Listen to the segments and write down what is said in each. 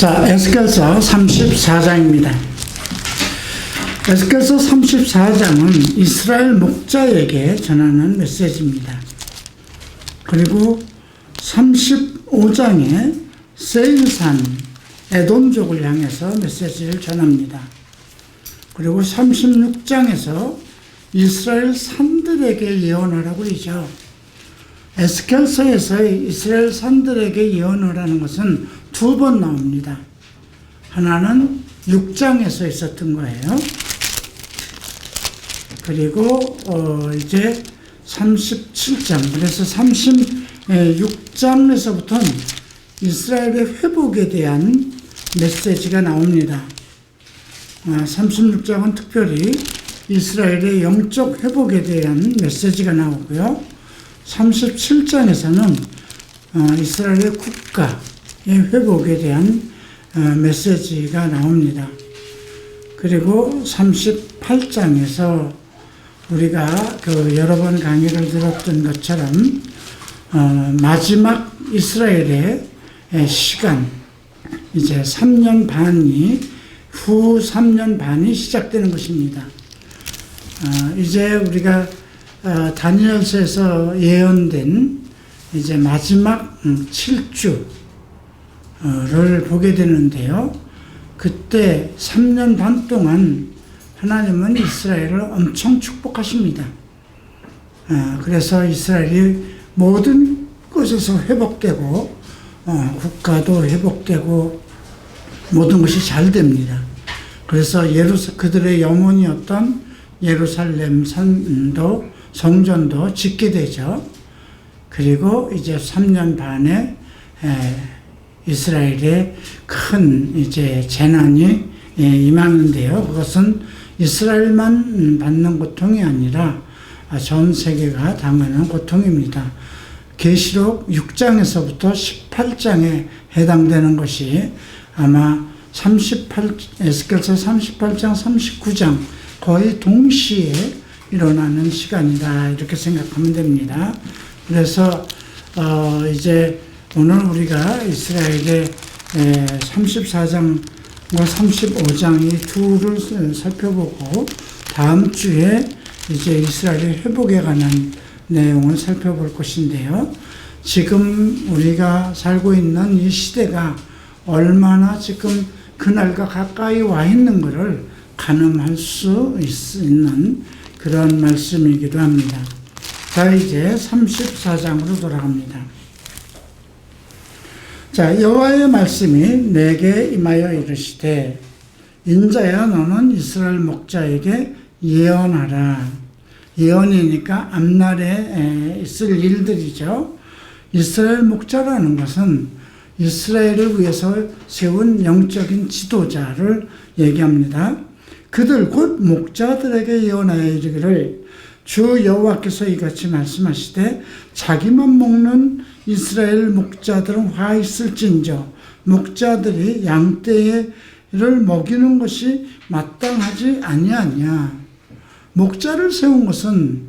자, 에스겔서 34장입니다. 에스겔서 34장은 이스라엘 목자에게 전하는 메시지입니다. 그리고 35장에 세일산 에돔족을 향해서 메시지를 전합니다. 그리고 36장에서 이스라엘 산들에게 예언하라고 그러죠. 에스겔서에서의 이스라엘 산들에게 예언하라는 것은 두 번 나옵니다. 하나는 6장에서 있었던 거예요. 그리고 이제 37장, 그래서 36장에서부터는 이스라엘의 회복에 대한 메시지가 나옵니다. 36장은 특별히 이스라엘의 영적 회복에 대한 메시지가 나오고요. 37장에서는 이스라엘의 국가의 회복에 대한 메시지가 나옵니다. 그리고 38장에서 우리가 여러 번 강의를 들었던 것처럼 마지막 이스라엘의 시간, 이제 3년 반이 후 3년 반이 시작되는 것입니다. 이제 우리가 다니엘서에서 예언된 이제 마지막 7주를 보게 되는데요. 그때 3년 반 동안 하나님은 이스라엘을 엄청 축복하십니다. 그래서 이스라엘이 모든 것에서 회복되고 국가도 회복되고 모든 것이 잘 됩니다. 그래서 그들의 영혼이었던 예루살렘 성전도 짓게 되죠. 그리고 이제 3년 반에 이스라엘에 큰 이제 재난이 임하는데요. 그것은 이스라엘만 받는 고통이 아니라 전 세계가 당하는 고통입니다. 계시록 6장에서부터 18장에 해당되는 것이 아마 에스겔서 38장, 39장 거의 동시에 일어나는 시간이다, 이렇게 생각하면 됩니다. 그래서 이제 오늘 우리가 이스라엘의 34장과 35장 이 둘을 살펴보고 다음 주에 이제 이스라엘의 회복에 관한 내용을 살펴볼 것인데요. 지금 우리가 살고 있는 이 시대가 얼마나 지금 그날과 가까이 와 있는 것을 가늠할 수 있는 그런 말씀이기도 합니다. 자, 이제 34장으로 돌아갑니다. 자, 여호와의 말씀이 내게 임하여 이르시되 인자야 너는 이스라엘 목자에게 예언하라. 예언이니까 앞날에 있을 일들이죠. 이스라엘 목자라는 것은 이스라엘을 위해서 세운 영적인 지도자를 얘기합니다. 그들 곧 목자들에게 예언하여 이르기를 주 여호와께서 이같이 말씀하시되 자기만 먹는 이스라엘 목자들은 화 있을진저 목자들이 양떼를 먹이는 것이 마땅하지 아니하냐. 목자를 세운 것은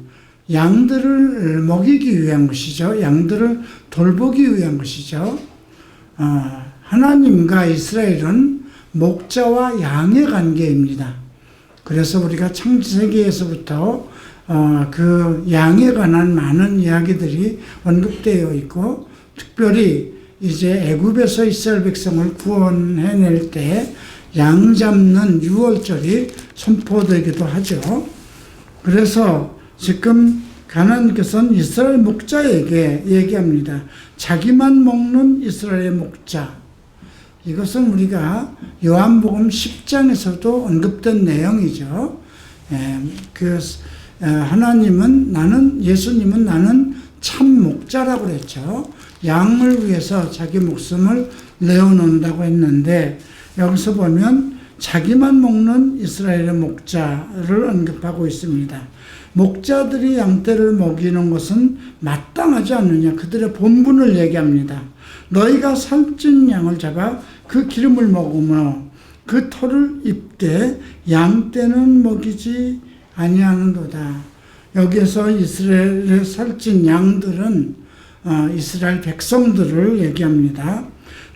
양들을 먹이기 위한 것이죠. 양들을 돌보기 위한 것이죠. 하나님과 이스라엘은 목자와 양의 관계입니다. 그래서 우리가 창세기에서부터 그 양에 관한 많은 이야기들이 언급되어 있고, 특별히 이제 애굽에서 이스라엘 백성을 구원해낼 때 양 잡는 유월절이 선포되기도 하죠. 그래서 지금 하나님께서는 이스라엘 목자에게 얘기합니다. 자기만 먹는 이스라엘의 목자. 이것은 우리가 요한복음 10장에서도 언급된 내용이죠. 예수님은 나는 참 목자라고 그랬죠. 양을 위해서 자기 목숨을 내어놓는다고 했는데, 여기서 보면 자기만 먹는 이스라엘의 목자를 언급하고 있습니다. 목자들이 양떼를 먹이는 것은 마땅하지 않느냐. 그들의 본분을 얘기합니다. 너희가 살찐 양을 잡아 그 기름을 먹으며 그 털을 입되 양떼는 먹이지 아니하는도다. 여기에서 이스라엘의 살찐 양들은 이스라엘 백성들을 얘기합니다.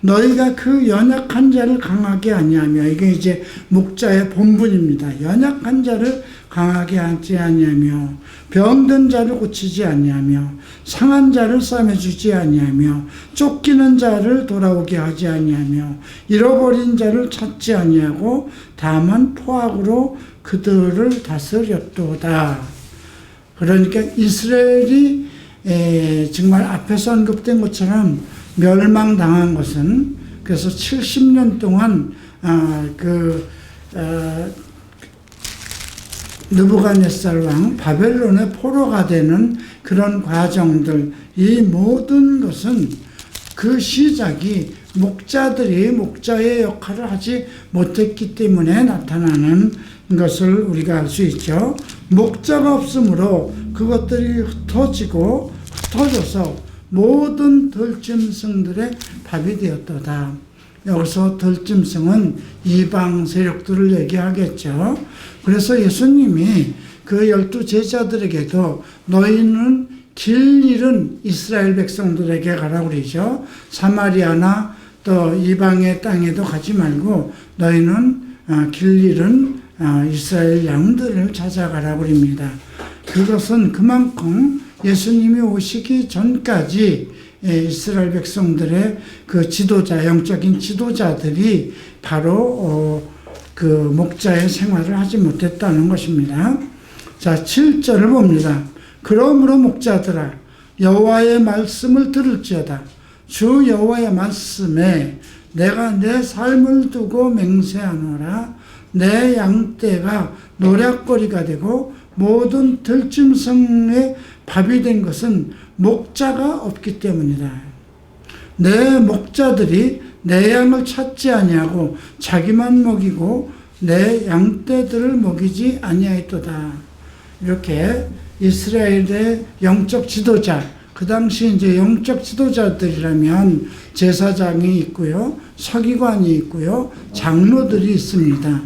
너희가 그 연약한 자를 강하게 아니하며, 이게 이제 목자의 본분입니다. 연약한 자를 강하게 하지 아니하며, 병든 자를 고치지 아니하며, 상한 자를 싸매주지 아니하며, 쫓기는 자를 돌아오게 하지 아니하며, 잃어버린 자를 찾지 아니하고, 다만 포악으로 그들을 다스렸도다. 그러니까 이스라엘이 정말 앞에서 언급된 것처럼 멸망당한 것은, 그래서 70년 동안 느부갓네살 왕 바벨론의 포로가 되는 그런 과정들, 이 모든 것은 그 시작이 목자들이 목자의 역할을 하지 못했기 때문에 나타나는 것을 우리가 알 수 있죠. 목자가 없으므로 그것들이 흩어져서 모든 들짐승들의 밥이 되었도다. 여기서 들짐승은 이방 세력들을 얘기하겠죠. 그래서 예수님이 그 12 제자들에게도 너희는 길 잃은 이스라엘 백성들에게 가라고 그러죠. 사마리아나 또 이방의 땅에도 가지 말고 너희는 길 잃은 이스라엘 양들을 찾아가라고 합니다. 그것은 그만큼 예수님이 오시기 전까지 이스라엘 백성들의 그 지도자, 영적인 지도자들이 바로 그 목자의 생활을 하지 못했다는 것입니다. 자, 7절을 봅니다. 그러므로 목자들아, 여호와의 말씀을 들을지어다. 주 여호와의 말씀에 내가 내 삶을 두고 맹세하노라. 내 양떼가 노략거리가 되고 모든 들짐승의 밥이 된 것은 목자가 없기 때문이다. 내 목자들이 내 양을 찾지 아니하고 자기만 먹이고 내 양떼들을 먹이지 아니하였도다. 이렇게 이스라엘의 영적 지도자, 그 당시 이제 영적 지도자들이라면 제사장이 있고요, 서기관이 있고요, 장로들이 있습니다.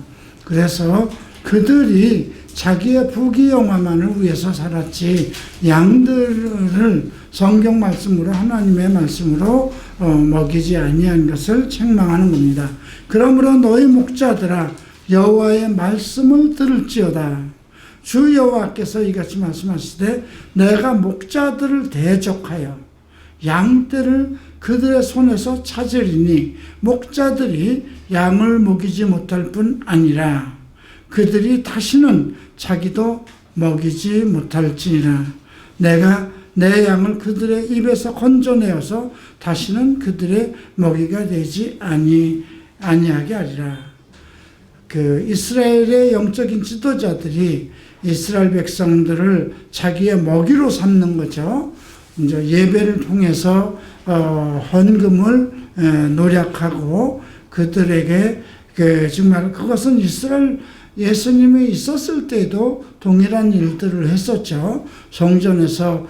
그래서 그들이 자기의 부귀영화만을 위해서 살았지 양들을 성경 말씀으로, 하나님의 말씀으로 먹이지 아니한 것을 책망하는 겁니다. 그러므로 너희 목자들아, 여호와의 말씀을 들을지어다. 주 여호와께서 이같이 말씀하시되 내가 목자들을 대적하여 양떼를 그들의 손에서 찾으리니 목자들이 양을 먹이지 못할 뿐 아니라 그들이 다시는 자기도 먹이지 못할지니라. 내가 내 양을 그들의 입에서 건져내어서 다시는 그들의 먹이가 되지 아니하게 하리라. 그 이스라엘의 영적인 지도자들이 이스라엘 백성들을 자기의 먹이로 삼는 거죠. 이제 예배를 통해서 헌금을 노력하고 그들에게 정말 그것은 이스라엘 예수님이 있었을 때도 동일한 일들을 했었죠. 성전에서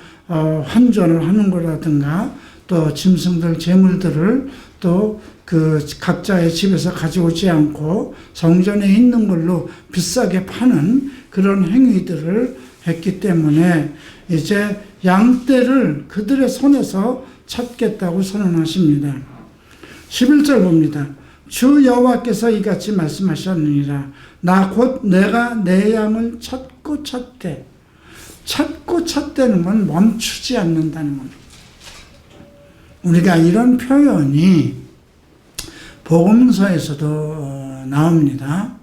환전을 하는 거라든가 또 짐승들 재물들을 또 그 각자의 집에서 가져오지 않고 성전에 있는 걸로 비싸게 파는 그런 행위들을 했기 때문에 이제 양떼를 그들의 손에서 찾겠다고 선언하십니다. 11절 봅니다. 주 여호와께서 이같이 말씀하셨느니라. 나 곧 내가 내 양을 찾고 찾되, 찾고 찾되는 건 멈추지 않는다는 겁니다. 우리가 이런 표현이 복음서에서도 나옵니다.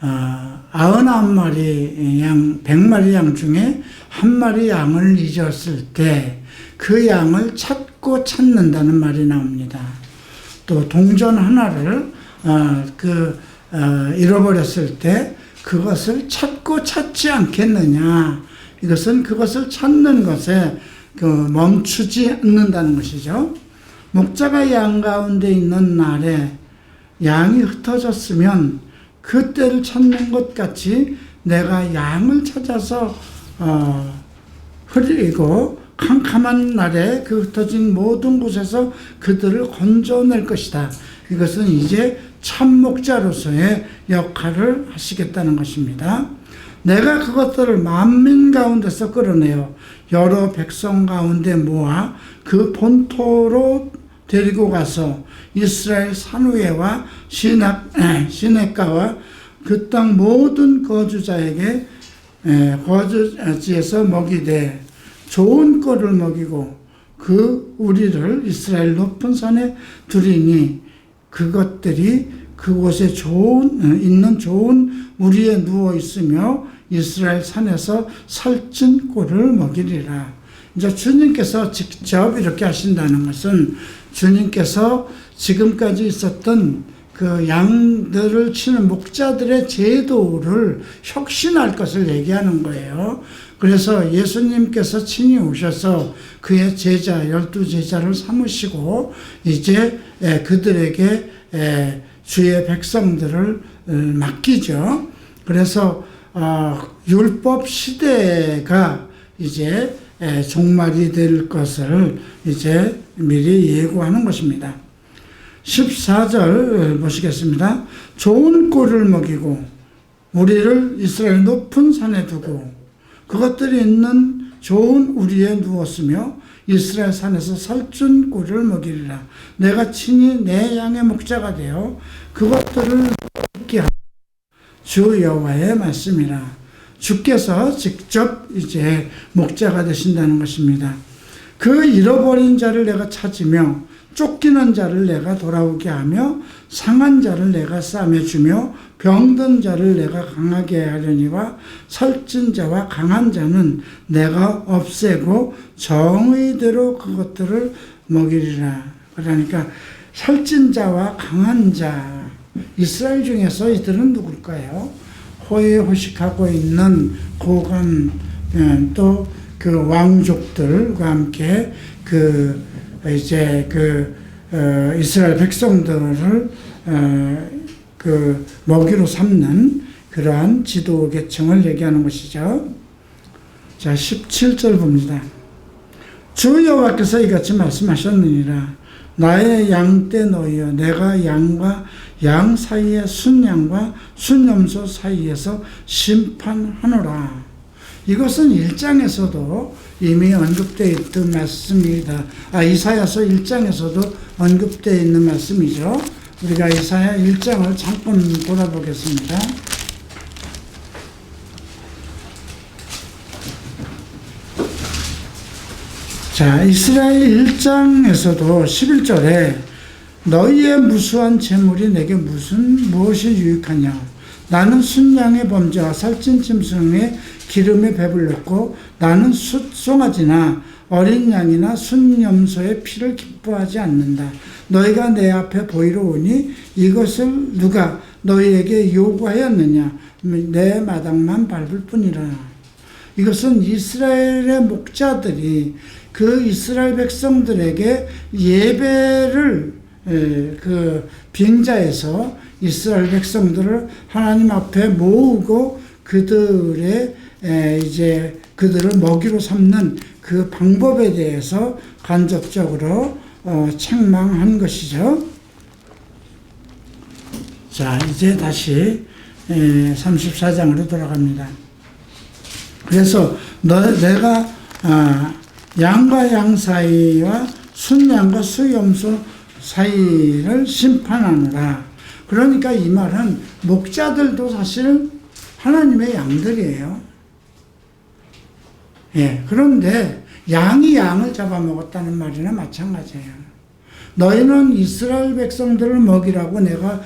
99마리 양, 100마리 양 중에 한 마리 양을 잊었을 때 그 양을 찾고 찾는다는 말이 나옵니다. 또 동전 하나를 잃어버렸을 때 그것을 찾고 찾지 않겠느냐. 이것은 그것을 찾는 것에 멈추지 않는다는 것이죠. 목자가 양 가운데 있는 날에 양이 흩어졌으면 그때를 찾는 것 같이 내가 양을 찾아서 흐리고 캄캄한 날에 그 흩어진 모든 곳에서 그들을 건져낼 것이다. 이것은 이제 참목자로서의 역할을 하시겠다는 것입니다. 내가 그것들을 만민 가운데서 끌어내어 여러 백성 가운데 모아 그 본토로 데리고 가서 이스라엘 산후에와 시냇가와 그 땅 모든 거주자에게 거주지에서 먹이되 좋은 꼴을 먹이고 그 우리를 이스라엘 높은 산에 두리니 그것들이 그곳에 있는 좋은 우리에 누워 있으며 이스라엘 산에서 살찐 꼴을 먹이리라. 이제 주님께서 직접 이렇게 하신다는 것은 주님께서 지금까지 있었던 그 양들을 치는 목자들의 제도를 혁신할 것을 얘기하는 거예요. 그래서 예수님께서 친히 오셔서 그의 제자, 12제자를 삼으시고 이제 그들에게 주의 백성들을 맡기죠. 그래서 율법 시대가 이제 종말이 될 것을 이제 미리 예고하는 것입니다. 14절 보시겠습니다. 좋은 꼴을 먹이고 우리를 이스라엘 높은 산에 두고 그것들이 있는 좋은 우리에 누웠으며 이스라엘 산에서 살찐 꼴을 먹이리라. 내가 친히 내 양의 목자가 되어 그것들을 먹게 하라. 주 여호와의 말씀이라. 주께서 직접 이제 목자가 되신다는 것입니다. 그 잃어버린 자를 내가 찾으며 쫓기는 자를 내가 돌아오게 하며 상한 자를 내가 싸매주며 병든 자를 내가 강하게 하려니와 살찐 자와 강한 자는 내가 없애고 정의대로 그것들을 먹이리라. 그러니까 살찐 자와 강한 자, 이스라엘 중에서 이들은 누굴까요? 호의호식하고 있는 고관 또 그 왕족들과 함께 이스라엘 백성들을 먹이로 삼는 그러한 지도 계층을 얘기하는 것이죠. 자, 17절 봅니다. 주 여호와께서 이같이 말씀하셨느니라. 나의 양떼 너희여, 내가 양과 양 사이에 순양과 순염소 사이에서 심판하노라. 이것은 1장에서도 이미 언급되어 있던 말씀입니다. 이사야서 1장에서도 언급되어 있는 말씀이죠. 우리가 이사야 1장을 잠깐 돌아보겠습니다. 자, 이스라엘 1장에서도 11절에 너희의 무수한 재물이 내게 무엇이 유익하냐? 나는 순양의 범죄와 살찐 짐승의 기름에 배불렀고 나는 숫송아지나 어린 양이나 순염소의 피를 기뻐하지 않는다. 너희가 내 앞에 보이러 오니 이것을 누가 너희에게 요구하였느냐? 내 마당만 밟을 뿐이라. 이것은 이스라엘의 목자들이 그 이스라엘 백성들에게 예배를 빙자해서 이스라엘 백성들을 하나님 앞에 모으고 그들을 먹이로 삼는 그 방법에 대해서 간접적으로 책망한 것이죠. 자, 이제 다시 34장으로 돌아갑니다. 그래서 내가 양과 양 사이와 순양과 수염소 사이를 심판하노라. 그러니까 이 말은 목자들도 사실 하나님의 양들이에요. 그런데 양이 양을 잡아먹었다는 말이나 마찬가지예요. 너희는 이스라엘 백성들을 먹이라고 내가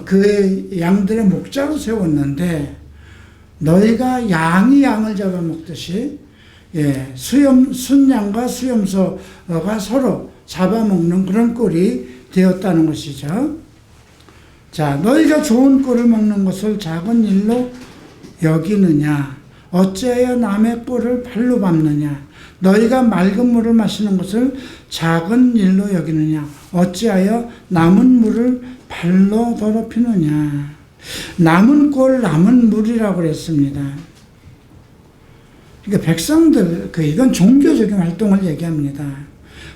그의 양들의 목자로 세웠는데 너희가 양이 양을 잡아먹듯이 순양과 수염소가 서로 잡아먹는 그런 꼴이 되었다는 것이죠. 자, 너희가 좋은 꼴을 먹는 것을 작은 일로 여기느냐? 어찌하여 남의 꼴을 발로 밟느냐? 너희가 맑은 물을 마시는 것을 작은 일로 여기느냐? 어찌하여 남은 물을 발로 더럽히느냐? 남은 꼴, 남은 물이라고 그랬습니다. 그러니까 백성들, 이건 종교적인 활동을 얘기합니다.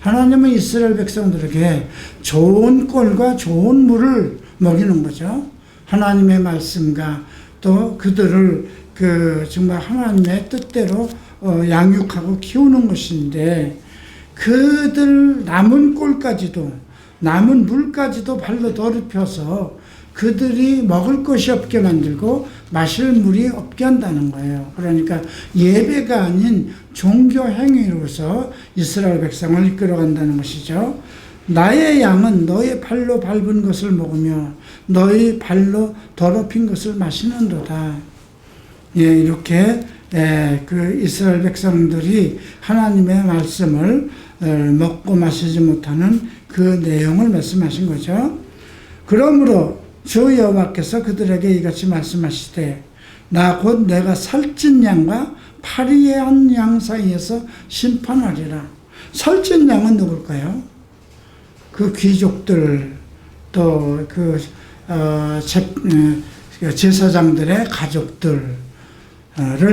하나님은 이스라엘 백성들에게 좋은 꼴과 좋은 물을 먹이는 거죠. 하나님의 말씀과 또 그들을 정말 하나님의 뜻대로 양육하고 키우는 것인데 그들 남은 꼴까지도 남은 물까지도 발로 더럽혀서 그들이 먹을 것이 없게 만들고 마실 물이 없게 한다는 거예요. 그러니까 예배가 아닌 종교 행위로서 이스라엘 백성을 이끌어간다는 것이죠. 나의 양은 너의 발로 밟은 것을 먹으며 너의 발로 더럽힌 것을 마시는도다. 예, 이렇게 그 이스라엘 백성들이 하나님의 말씀을 먹고 마시지 못하는 그 내용을 말씀하신 거죠. 그러므로 주 여호와께서 그들에게 이같이 말씀하시되 나 곧 내가 살찐 양과 파리한 양 사이에서 심판하리라. 살찐 양은 누굴까요? 그 귀족들 또 그 제사장들의 가족들을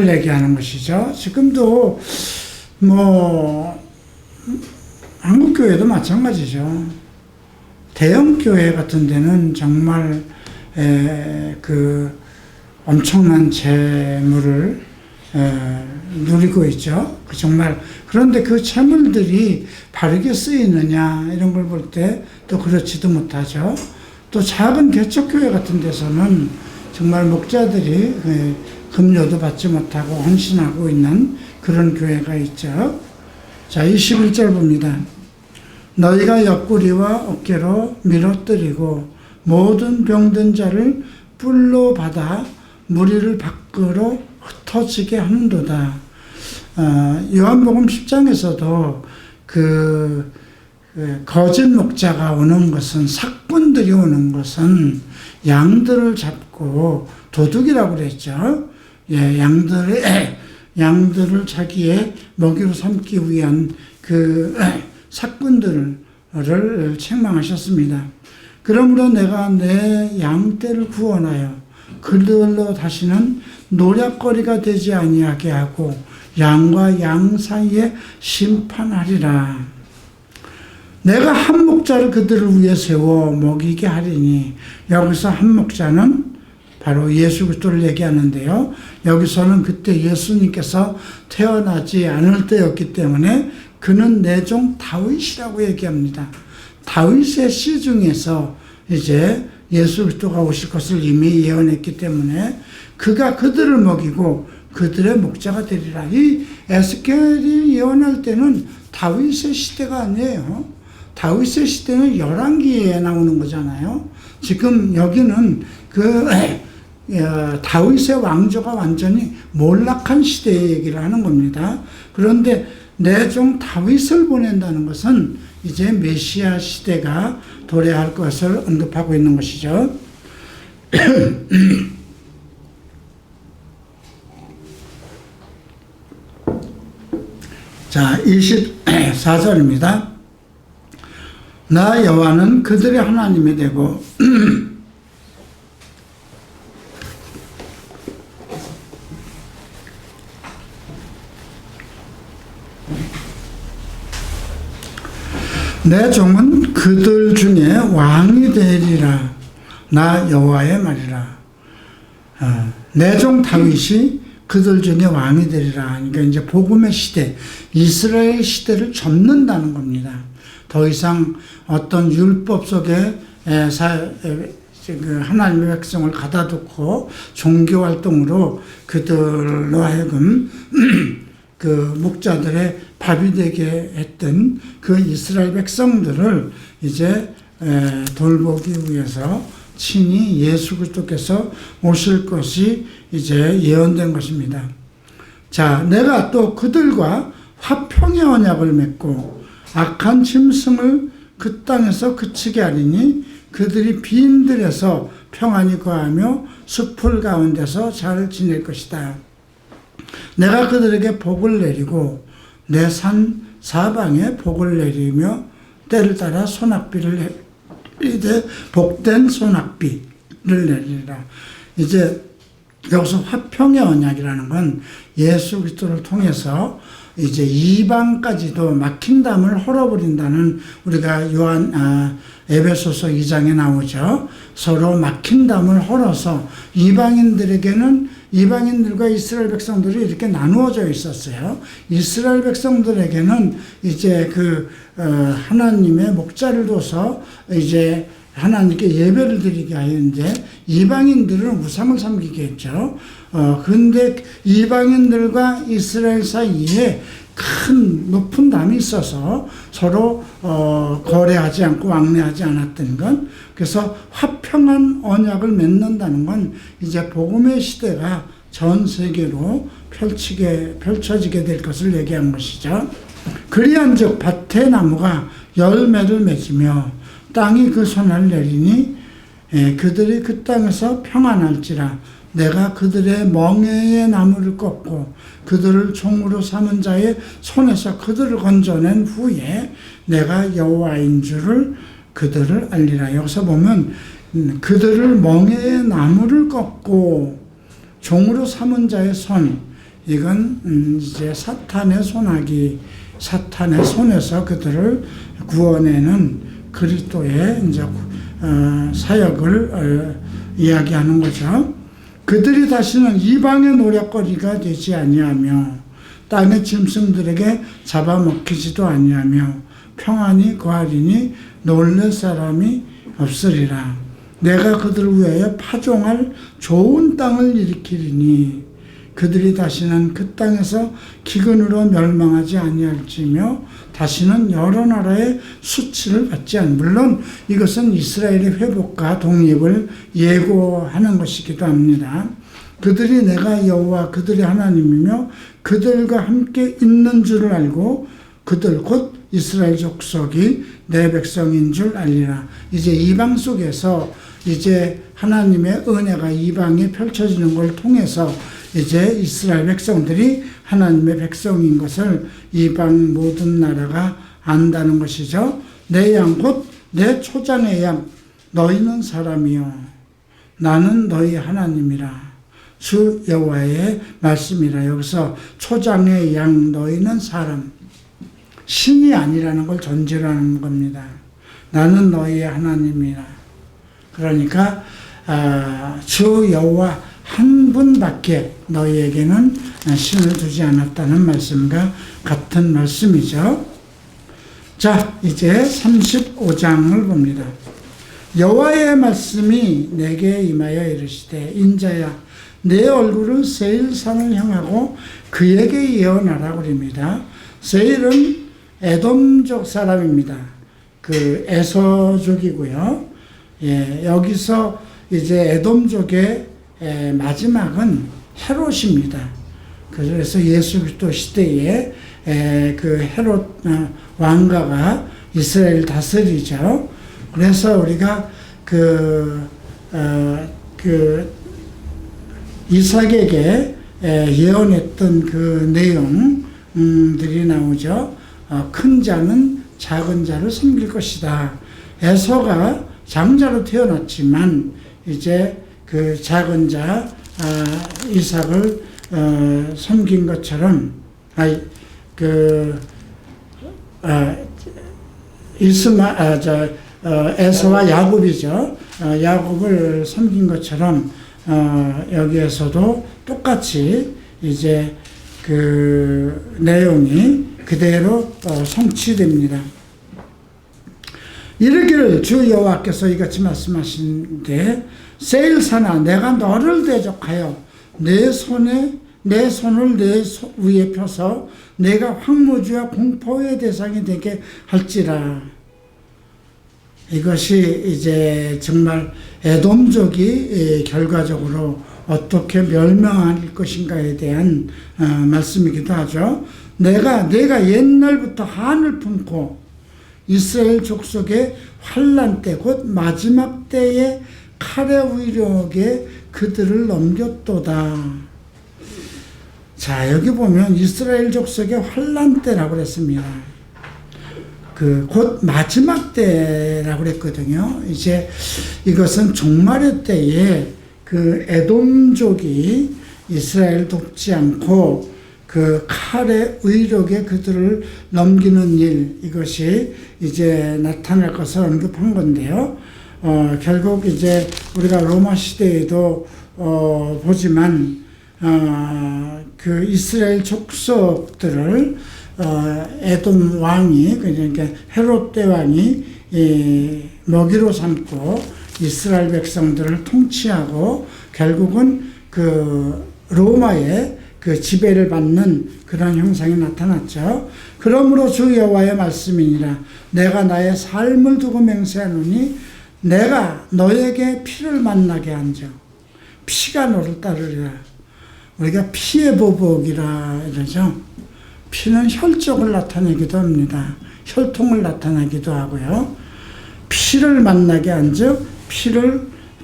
얘기하는 것이죠. 지금도 한국 교회도 마찬가지죠. 대형 교회 같은 데는 정말 그 엄청난 재물을 누리고 있죠. 정말 그런데 그 재물들이 바르게 쓰이느냐 이런 걸 볼 때 또 그렇지도 못하죠. 또 작은 개척교회 같은 데서는 정말 목자들이 급료도 받지 못하고 헌신하고 있는 그런 교회가 있죠. 자, 21절 봅니다. 너희가 옆구리와 어깨로 밀어뜨리고 모든 병든 자를 뿔로 받아 무리를 밖으로 흩어지게 하는도다. 요한복음 10장에서도 거짓 목자가 오는 것은, 삭군들이 오는 것은 양들을 잡고 도둑이라고 그랬죠. 예, 양들을 자기의 먹이로 삼기 위한 그 삭군들을 책망하셨습니다. 그러므로 내가 내 양떼를 구원하여 그들로 다시는 노략거리가 되지 아니하게 하고 양과 양 사이에 심판하리라. 내가 한 목자를 그들을 위해 세워 먹이게 하리니, 여기서 한 목자는 바로 예수 그리스도를 얘기하는데요. 여기서는 그때 예수님께서 태어나지 않을 때였기 때문에 그는 내 종 다윗이라고 얘기합니다. 다윗의 씨 중에서 이제 예수 그리스도가 오실 것을 이미 예언했기 때문에 그가 그들을 먹이고 그들의 목자가 되리라. 이 에스겔이 예언할 때는 다윗의 시대가 아니에요. 다윗의 시대는 열왕기에 나오는 거잖아요. 지금 여기는 다윗의 왕조가 완전히 몰락한 시대의 얘기를 하는 겁니다. 그런데 내 종 다윗을 보낸다는 것은 이제 메시아 시대가 도래할 것을 언급하고 있는 것이죠. 자, 24절입니다. 나 여호와는 그들의 하나님이 되고 내 종은 그들 중에 왕이 되리라. 나 여호와의 말이라. 내 종 다윗이 그들 중에 왕이 되리라. 그러니까 이제 복음의 시대, 이스라엘 시대를 접는다는 겁니다. 더 이상 어떤 율법 속에 하나님의 백성을 가다두고 종교 활동으로 그들로 하여금 그 목자들의 밥이 되게 했던 그 이스라엘 백성들을 이제 돌보기 위해서 친히 예수 그리스도께서 오실 것이 이제 예언된 것입니다. 자, 내가 또 그들과 화평의 언약을 맺고 악한 짐승을 그 땅에서 그치게 하리니 그들이 빈들에서 평안히 거하며 숲풀 가운데서 잘 지낼 것이다. 내가 그들에게 복을 내리고 내 산 사방에 복을 내리며 때를 따라 소낙비를 내리되 복된 소낙비를 내리라. 이제 여기서 화평의 언약이라는 건 예수 그리스도를 통해서 이제 이방까지도 막힌 담을 헐어버린다는 우리가 에베소서 2장에 나오죠. 서로 막힌 담을 헐어서 이방인들과 이스라엘 백성들이 이렇게 나누어져 있었어요. 이스라엘 백성들에게는 이제 하나님의 목자를 둬서 이제 하나님께 예배를 드리게 하였는데, 이방인들은 우상을 섬기게 했죠. 근데 이방인들과 이스라엘 사이에 큰 높은 담이 있어서 서로 거래하지 않고 왕래하지 않았던 건, 그래서 화평한 언약을 맺는다는 건 이제 복음의 시대가 전 세계로 펼쳐지게 될 것을 얘기한 것이죠. 그리한즉 밭의 나무가 열매를 맺으며 땅이 그 손을 내리니 그들이 그 땅에서 평안할지라. 내가 그들의 멍에의 나무를 꺾고 그들을 종으로 삼은 자의 손에서 그들을 건져낸 후에 내가 여호와인 줄을 그들을 알리라. 여기서 보면 그들을 멍에의 나무를 꺾고 종으로 삼은 자의 손, 이건 이제 사탄의 손에서 그들을 구원해는 그리스도의 이제 사역을 이야기하는 거죠. 그들이 다시는 이방의 노략거리가 되지 아니하며 땅의 짐승들에게 잡아먹히지도 아니하며 평안히 거하리니 놀랄 사람이 없으리라. 내가 그들을 위하여 파종할 좋은 땅을 일으키리니 그들이 다시는 그 땅에서 기근으로 멸망하지 아니할지며 다시는 여러 나라의 수치를 받지 물론 이것은 이스라엘의 회복과 독립을 예고하는 것이기도 합니다. 그들이 내가 여호와 그들의 하나님이며 그들과 함께 있는 줄을 알고 그들 곧 이스라엘 족속이 내 백성인 줄 알리라. 이제 이방 속에서 이제 하나님의 은혜가 이방에 펼쳐지는 걸 통해서 이제 이스라엘 백성들이 하나님의 백성인 것을 이방 모든 나라가 안다는 것이죠. 내 양 곧 내 초장의 양 너희는 사람이요 나는 너희 하나님이라. 주 여호와의 말씀이라. 여기서 초장의 양 너희는 사람, 신이 아니라는 걸 전제로 하는 겁니다. 나는 너희의 하나님이라. 그러니까 주 여호와 한 분밖에 너희에게는 신을 두지 않았다는 말씀과 같은 말씀이죠. 자, 이제 35장을 봅니다. 여호와의 말씀이 내게 임하여 이르시되 인자야 내 얼굴을 세일산을 향하고 그에게 예언하라 그럽니다. 세일은 에돔족 사람입니다. 그 에서족이고요. 여기서 이제 에돔족의 마지막은 헤롯입니다. 그래서 예수 그리스도 시대에 그 헤롯 왕가가 이스라엘 다스리죠. 그래서 우리가 이삭에게 예언했던 그 내용들이 나오죠. 큰 자는 작은 자를 섬길 것이다. 에서가 장자로 태어났지만 이제 그 작은 자 이삭을 섬긴 것처럼 에서와 야곱이죠. 야곱을 섬긴 것처럼 여기에서도 똑같이 이제 그 내용이 그대로 성취됩니다. 이르기를 주 여호와께서 이같이 말씀하시는데 세일산아 내가 너를 대적하여 내 손을 내 위에 펴서 내가 황무지와 공포의 대상이 되게 할지라. 이것이 이제 정말 에돔족이 결과적으로 어떻게 멸망할 것인가에 대한 말씀이기도 하죠. 내가 옛날부터 한을 품고 이스라엘 족속의 환난 때 곧 마지막 때에 칼의 위력에 그들을 넘겼도다. 자, 여기 보면 이스라엘 족속의 환난 때라고 그랬습니다. 곧 마지막 때라고 그랬거든요. 이제 이것은 종말의 때에 그 에돔족이 이스라엘 돕지 않고 그 칼의 의력에 그들을 넘기는 일, 이것이 이제 나타날 것을 언급한 건데요. 결국 이제 우리가 로마 시대에도 보지만 그 이스라엘 족속들을 에돔 왕이, 그러니까 헤롯 대왕이 먹이로 삼고 이스라엘 백성들을 통치하고 결국은 그 로마의 그 지배를 받는 그런 형상이 나타났죠. 그러므로 주 여호와의 말씀이니라. 내가 나의 삶을 두고 맹세하노니 내가 너에게 피를 만나게 한즉 피가 너를 따르리라. 우리가 피의 보복이라 이러죠. 피는 혈족을 나타내기도 합니다. 혈통을 나타내기도 하고요. 피를 만나게 한즉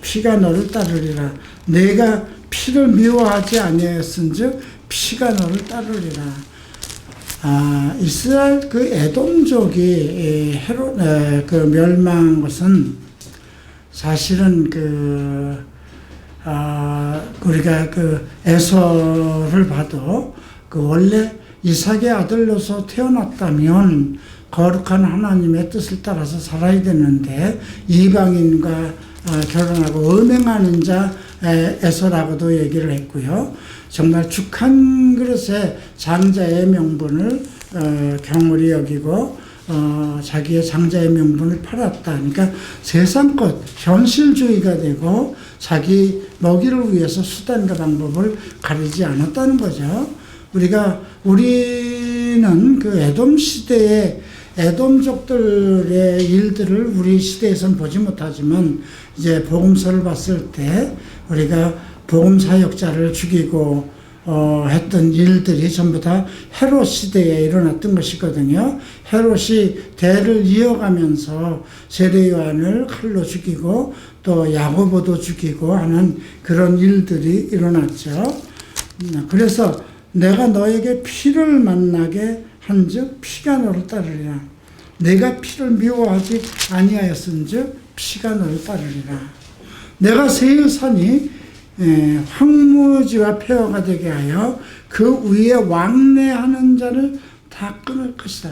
피가 너를 따르리라. 내가 피를 미워하지 아니하였은즉 피가 너를 따르리라. 이스라엘 그 에돔족이 그 멸망한 것은 사실은 우리가 그 에서를 봐도 그 원래 이삭의 아들로서 태어났다면 거룩한 하나님의 뜻을 따라서 살아야 되는데 이방인과 결혼하고 음행하는 자 에서라고도 얘기를 했고요. 정말 죽 한 그릇의 장자의 명분을 경홀히 여기고 자기의 장자의 명분을 팔았다. 그러니까 세상 것, 현실주의가 되고 자기 먹이를 위해서 수단과 방법을 가리지 않았다는 거죠. 우리는 그 에돔 시대의 에돔족들의 일들을 우리 시대에서는 보지 못하지만 이제 복음서를 봤을 때 우리가 복음 사역자를 죽이고 했던 일들이 전부 다 헤롯 시대에 일어났던 것이거든요. 헤롯이 대를 이어가면서 세례 요한을 칼로 죽이고 또 야고보도 죽이고 하는 그런 일들이 일어났죠. 그래서 내가 너에게 피를 만나게 한즉 피가 너를 따르리라. 내가 피를 미워하지 아니하였은즉 피가 너를 따르리라. 내가 세울 산이 황무지와 폐허가 되게 하여 그 위에 왕래하는 자를 다 끊을 것이다.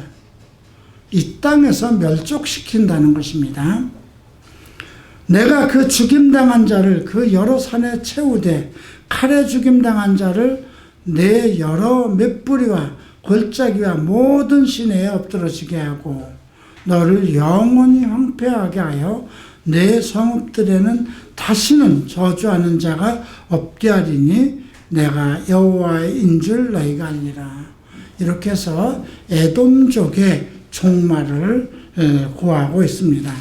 이 땅에서 멸족시킨다는 것입니다. 내가 그 죽임당한 자를 그 여러 산에 채우되 칼에 죽임당한 자를 내 여러 맷뿌리와 골짜기와 모든 시내에 엎드러지게 하고 너를 영원히 황폐하게 하여 내 성읍들에는 다시는 저주하는 자가 없게 하리니 내가 여호와인 줄 너희가 알리라. 이렇게 해서 에돔족의 종말을 고하고 있습니다.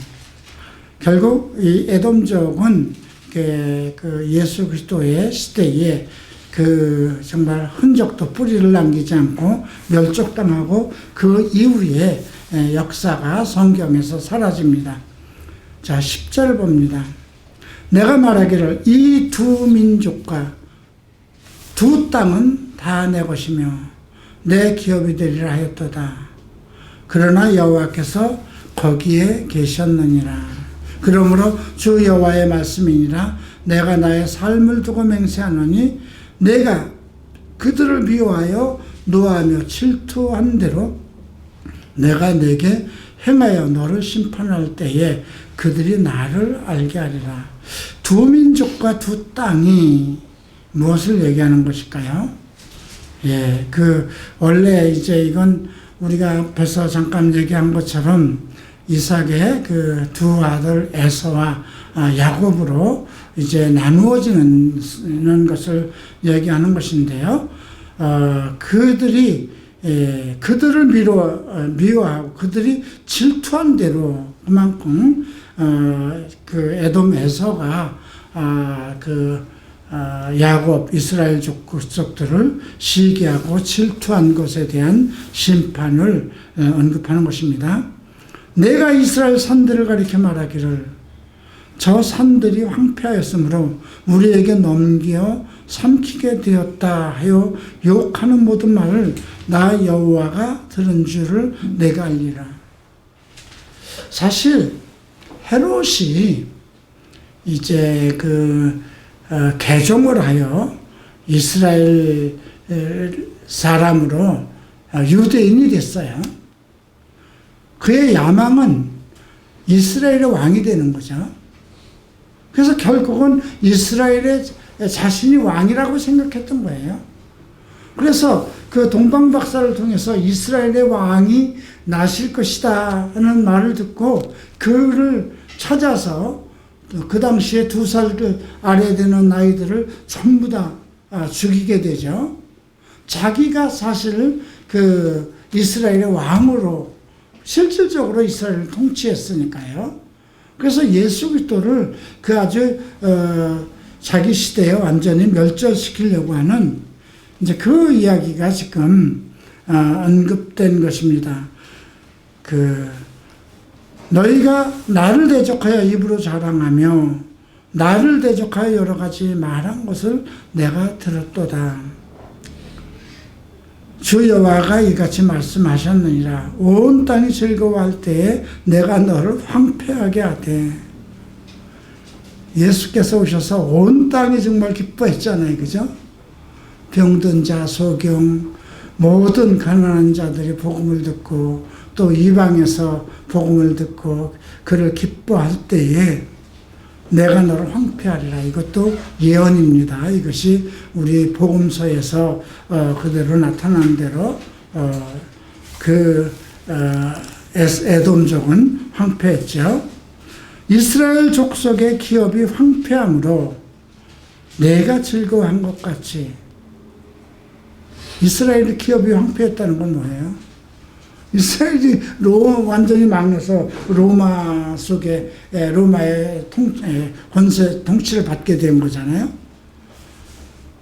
결국 이 에돔족은 그 예수 그리스도의 시대에 그 정말 흔적도 뿌리를 남기지 않고 멸족당하고 그 이후에 역사가 성경에서 사라집니다. 자, 10절 봅니다. 내가 말하기를 이 두 민족과 두 땅은 다 내 것이며 내 기업이 되리라 하였도다. 그러나 여호와께서 거기에 계셨느니라. 그러므로 주 여호와의 말씀이니라. 내가 나의 삶을 두고 맹세하노니 내가 그들을 미워하여 노하며 질투한 대로 내가 내게 행하여 너를 심판할 때에 그들이 나를 알게 하리라. 두 민족과 두 땅이 무엇을 얘기하는 것일까요? 원래 이제 이건 우리가 앞에서 잠깐 얘기한 것처럼 이삭의 그 두 아들 에서와 야곱으로 이제 나누어지는 것을 얘기하는 것인데요. 그들을 미워하고 그들이 질투한 대로 그만큼 그 에돔 에서가 야곱 이스라엘 족속들을 시기하고 질투한 것에 대한 심판을 언급하는 것입니다. 내가 이스라엘 산들을 가리켜 말하기를 저 산들이 황폐하였으므로 우리에게 넘겨 삼키게 되었다 하여 욕하는 모든 말을 나 여호와가 들은 줄을 내가 알리라. 사실 헤롯이 이제 개종을 하여 이스라엘 사람으로 유대인이 됐어요. 그의 야망은 이스라엘의 왕이 되는 거죠. 그래서 결국은 이스라엘의 자신이 왕이라고 생각했던 거예요. 그래서 그 동방박사를 통해서 이스라엘의 왕이 나실 것이다 하는 말을 듣고 그를 찾아서 그 당시에 2살 아래 되는 아이들을 전부 다 죽이게 되죠. 자기가 사실 그 이스라엘의 왕으로 실질적으로 이스라엘을 통치했으니까요. 그래서 예수 그리스도를 그 아주 자기 시대에 완전히 멸절시키려고 하는 이제 그 이야기가 지금 언급된 것입니다. 너희가 나를 대적하여 입으로 자랑하며 나를 대적하여 여러 가지 말한 것을 내가 들었도다. 주 여호와가 이같이 말씀하셨느니라. 온 땅이 즐거워할 때에 내가 너를 황폐하게 하되. 예수께서 오셔서 온 땅이 정말 기뻐했잖아요. 그죠? 병든 자, 소경, 모든 가난한 자들이 복음을 듣고 또 이방에서 복음을 듣고 그를 기뻐할 때에 내가 너를 황폐하리라. 이것도 예언입니다. 이것이 우리 복음서에서 그대로 나타난 대로 에돔족은 황폐했죠. 이스라엘 족속의 기업이 황폐함으로 내가 즐거워한 것 같이. 이스라엘의 기업이 황폐했다는 건 뭐예요? 이스라엘이 완전히 망해서 로마 속에 로마의 통치를 받게 된 거잖아요.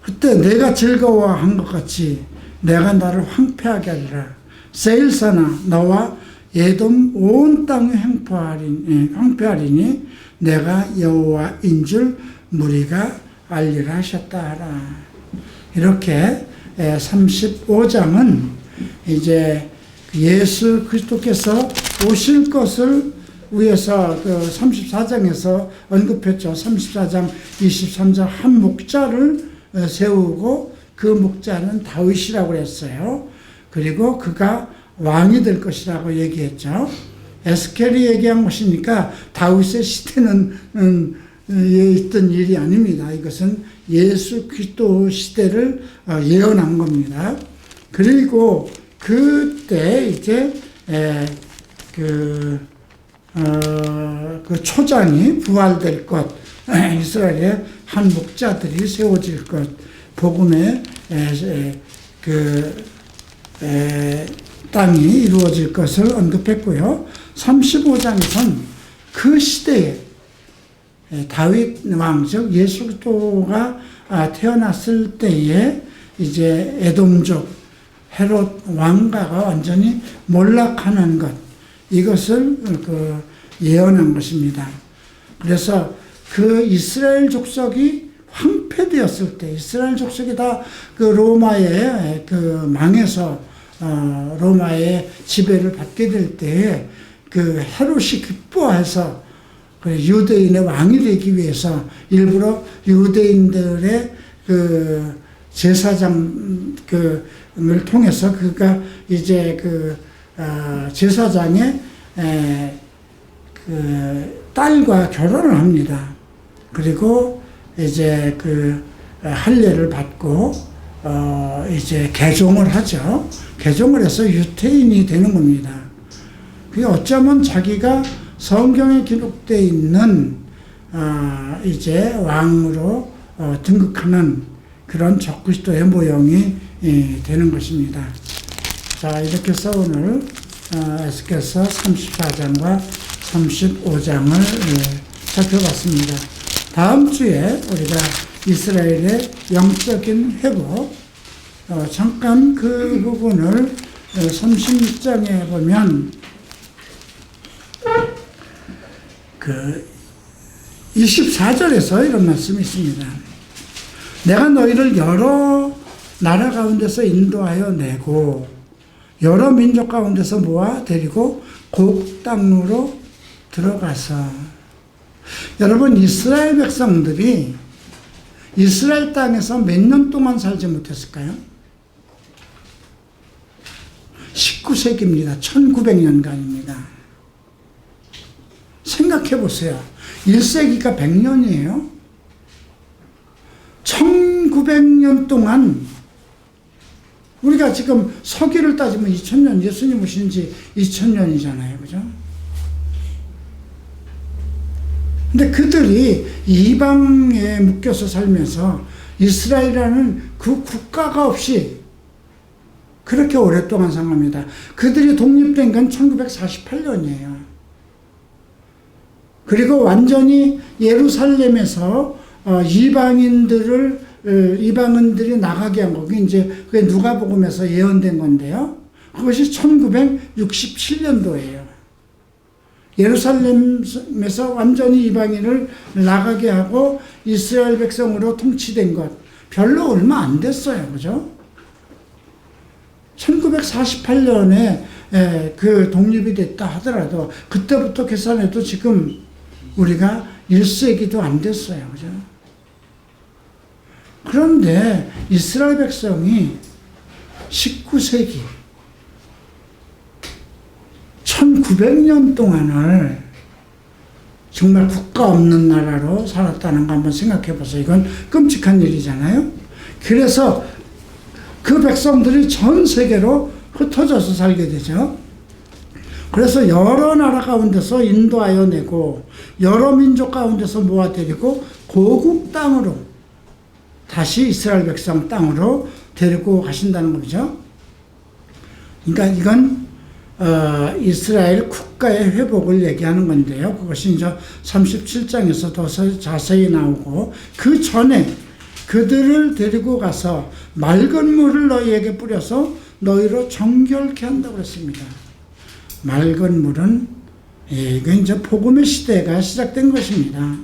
그때 내가 즐거워한 것 같이 내가 나를 황폐하게 하리라. 세일사나 너와 에돔 온 땅을 황폐하리니 내가 여호와인 줄 무리가 알리라 하셨다 하라. 이렇게 35장은 이제 예수 그리스도께서 오실 것을 위해서 34장에서 언급했죠. 34장, 23장 한 목자를 세우고 그 목자는 다윗이라고 했어요. 그리고 그가 왕이 될 것이라고 얘기했죠. 에스겔이 얘기한 것이니까 다윗의 시대는 있던 일이 아닙니다. 이것은 예수 그리스도 시대를 예언한 겁니다. 그리고 그때 이제 그 초장이 부활될 것, 이스라엘의 한 목자들이 세워질 것, 복음의 땅이 이루어질 것을 언급했고요. 35장에서는 그 시대에 다윗 왕, 즉 예수 그리스도가 태어났을 때에 이제 에돔족 헤롯 왕가가 완전히 몰락하는 것, 이것을 예언한 것입니다. 그래서 그 이스라엘 족속이 황폐되었을 때, 이스라엘 족속이 다 그 로마에 망해서 로마의 지배를 받게 될 때에 그 헤롯이 기뻐해서 그 유대인의 왕이 되기 위해서 일부러 유대인들의 그 제사장 을 통해서 그가 이제 제사장의 딸과 결혼을 합니다. 그리고 이제 할례를 받고 이제 개종을 하죠. 개종을 해서 유태인이 되는 겁니다. 그게 어쩌면 자기가 성경에 기록되어 있는 이제 왕으로 등극하는 그런 적그리스도의 모형이 되는 것입니다. 자, 이렇게 해서 오늘 에스겔서 34장과 35장을 살펴봤습니다. 다음 주에 우리가 이스라엘의 영적인 회복, 잠깐 그 부분을 36장에 보면 24절에서 이런 말씀이 있습니다. 내가 너희를 여러 나라 가운데서 인도하여 내고 여러 민족 가운데서 모아 데리고 곡 땅으로 들어가서, 여러분 이스라엘 백성들이 이스라엘 땅에서 몇 년 동안 살지 못했을까요? 19세기입니다. 1900년간입니다. 생각해 보세요. 1세기가 100년이에요. 1900년 동안 우리가 지금 서기를 따지면 2000년, 예수님 오신 지 2000년이잖아요. 그죠? 근데 그들이 이방에 묶여서 살면서 이스라엘이라는 그 국가가 없이 그렇게 오랫동안 살합니다. 그들이 독립된 건 1948년이에요. 그리고 완전히 예루살렘에서 이방인들이 나가게 한 거. 그게 누가복음에서 예언된 건데요. 그것이 1967년도예요. 예루살렘에서 완전히 이방인을 나가게 하고 이스라엘 백성으로 통치된 것. 별로 얼마 안 됐어요. 그죠? 1948년에 그 독립이 됐다 하더라도 그때부터 계산해도 지금 우리가 1세기도 안 됐어요. 그죠? 그런데 이스라엘 백성이 19세기 1900년 동안을 정말 국가 없는 나라로 살았다는 거 한번 생각해 보세요. 이건 끔찍한 일이잖아요. 그래서 그 백성들이 전 세계로 흩어져서 살게 되죠. 그래서 여러 나라 가운데서 인도하여 내고 여러 민족 가운데서 모아들이고 고국 땅으로 다시 이스라엘 백성 땅으로 데리고 가신다는 거죠. 그러니까 이건 이스라엘 국가의 회복을 얘기하는 건데요. 그것이 이제 37장에서 더 자세히 나오고, 그 전에 그들을 데리고 가서 맑은 물을 너희에게 뿌려서 너희로 정결케 한다고 그랬습니다. 맑은 물은 이건 이제 복음의 시대가 시작된 것입니다.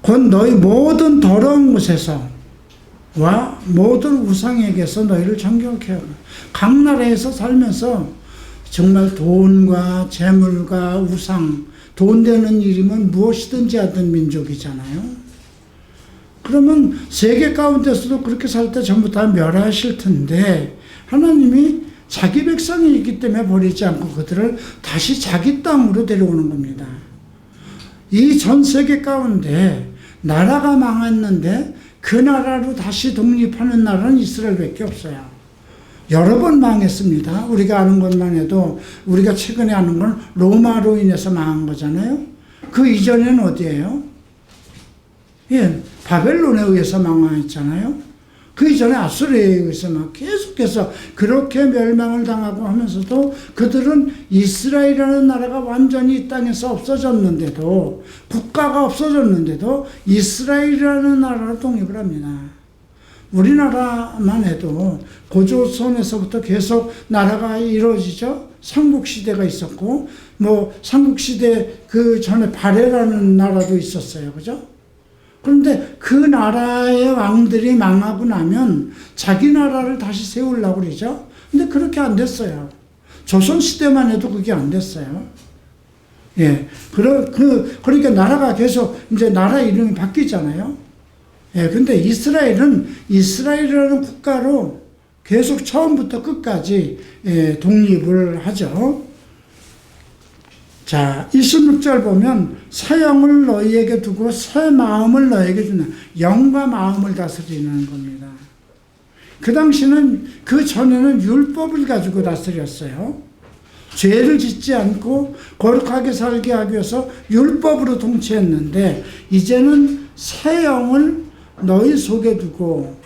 곧 너희 모든 더러운 곳에서 와 모든 우상에게서 너희를 정결케 하고, 각 나라에서 살면서 정말 돈과 재물과 우상, 돈 되는 일이면 무엇이든지 하던 민족이잖아요. 그러면 세계 가운데서도 그렇게 살 때 전부 다 멸하실 텐데, 하나님이 자기 백성이 있기 때문에 버리지 않고 그들을 다시 자기 땅으로 데려오는 겁니다. 이 전 세계 가운데 나라가 망했는데 그 나라로 다시 독립하는 나라는 이스라엘밖에 없어요. 여러 번 망했습니다. 우리가 아는 것만 해도, 우리가 최근에 아는 건 로마로 인해서 망한 거잖아요. 그 이전에는 어디예요? 바벨론에 의해서 망했잖아요. 그 이전에 아수르에 의해서 막 계속해서 그렇게 멸망을 당하고 하면서도 그들은 이스라엘이라는 나라가 완전히 이 땅에서 없어졌는데도, 국가가 없어졌는데도 이스라엘이라는 나라로 독립을 합니다. 우리나라만 해도 고조선에서부터 계속 나라가 이루어지죠. 삼국시대가 있었고, 삼국시대 그 전에 발해라는 나라도 있었어요. 그죠? 그런데 그 나라의 왕들이 망하고 나면 자기 나라를 다시 세우려고 그러죠. 근데 그렇게 안 됐어요. 조선시대만 해도 그게 안 됐어요. 그러니까 나라가 계속 이제 나라 이름이 바뀌잖아요. 근데 이스라엘이라는 국가로 계속 처음부터 끝까지 독립을 하죠. 자, 26절 보면 새 영을 너희에게 두고 새 마음을 너희에게 주는, 영과 마음을 다스리는 겁니다. 그 당시는, 그 전에는 율법을 가지고 다스렸어요. 죄를 짓지 않고 거룩하게 살게 하기 위해서 율법으로 통치했는데, 이제는 새 영을 너희 속에 두고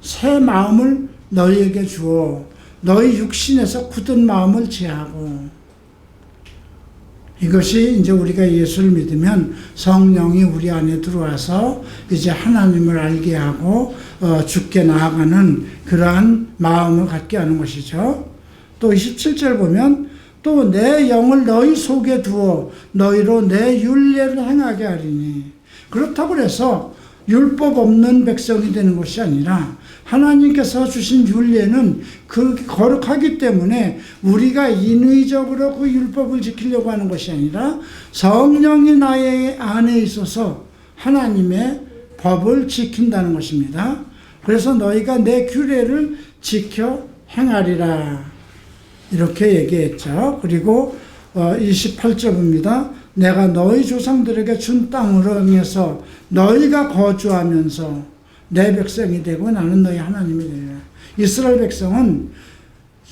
새 마음을 너희에게 주어 너희 육신에서 굳은 마음을 제하고, 이것이 이제 우리가 예수를 믿으면 성령이 우리 안에 들어와서 이제 하나님을 알게 하고 주께 나아가는 그러한 마음을 갖게 하는 것이죠. 또 27절 보면 또 내 영을 너희 속에 두어 너희로 내 율례를 행하게 하리니. 그렇다고 해서 율법 없는 백성이 되는 것이 아니라 하나님께서 주신 율례는 그 거룩하기 때문에 우리가 인위적으로 그 율법을 지키려고 하는 것이 아니라 성령이 나의 안에 있어서 하나님의 법을 지킨다는 것입니다. 그래서 너희가 내 규례를 지켜 행하리라 이렇게 얘기했죠. 그리고 28절입니다. 내가 너희 조상들에게 준 땅으로 응해서 너희가 거주하면서 내 백성이 되고 나는 너희 하나님이 되리라. 이스라엘 백성은